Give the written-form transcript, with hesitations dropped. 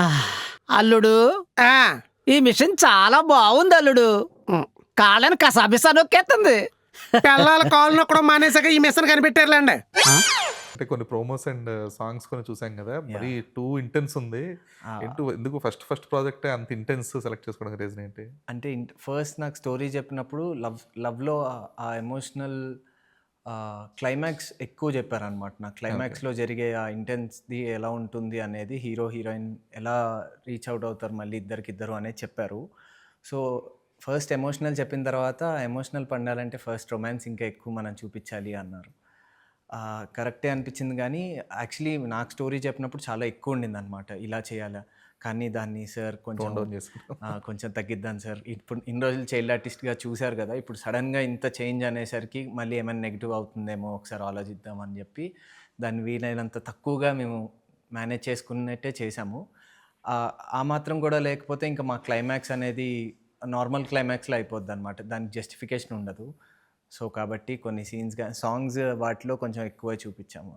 ఆ, అల్లుడు ఆ, ఈ మిషన్ చాలా బాగుంది అల్లుడు. ఉమ్. కాళ్ళని కసాబిసా నొక్కేస్తుంది. పిల్లల కాళ్ళు నొక్కడం మానేసాక ఈ మిషన్ కనిపెట్టారులేండి. అంటే కొన్ని ప్రోమోస్ అండ్ సాంగ్స్ కొన్ని చూసాం కదా, మరి టూ ఇంటెన్స్ ఉంది. ఎందుకు ఫస్ట్ ప్రాజెక్ట్ అంత ఇంటెన్స్ సెలెక్ట్ చేసుకోవడానికి రీజన్ ఏంటి? అంటే ఫస్ట్ నాకు స్టోరీ చెప్పినప్పుడు లవ్లో ఆ ఎమోషనల్ క్లైమాక్స్ ఎక్కువ చెప్పారనమాట. నాకు క్లైమాక్స్లో జరిగే ఆ ఇంటెన్స్ది ఎలా ఉంటుంది అనేది, హీరో హీరోయిన్ ఎలా రీచ్ అవుట్ అవుతారు మళ్ళీ ఇద్దరికిద్దరు అనేది చెప్పారు. సో ఫస్ట్ ఎమోషనల్ చెప్పిన తర్వాత ఎమోషనల్ పండాలంటే ఫస్ట్ రొమాన్స్ ఇంకా ఎక్కువ మనం చూపించాలి అన్నారు. కరెక్టే అనిపించింది, కానీ యాక్చువల్లీ నాకు స్టోరీ చెప్పినప్పుడు చాలా ఎక్కువ ఉండింది అనమాట, ఇలా చేయాలా. కానీ దాన్ని సార్ కొంచెం తగ్గిద్దాం సార్, ఇప్పుడు ఇన్ని రోజులు చైల్డ్ ఆర్టిస్ట్గా చూశారు కదా, ఇప్పుడు సడన్గా ఇంత చేంజ్ అనేసరికి మళ్ళీ ఏమైనా నెగిటివ్ అవుతుందేమో, ఒకసారి ఆలోచిద్దాం అని చెప్పి దాన్ని వీలైనంత తక్కువగా మేము మేనేజ్ చేసుకున్నట్టే చేసాము. ఆ మాత్రం కూడా లేకపోతే ఇంకా మా క్లైమాక్స్ అనేది నార్మల్ క్లైమాక్స్లో అయిపోద్ది అనమాట, దానికి జస్టిఫికేషన్ ఉండదు. సో కాబట్టి కొన్ని సీన్స్ సాంగ్స్ వాటిలో కొంచెం ఎక్కువ చూపించాము.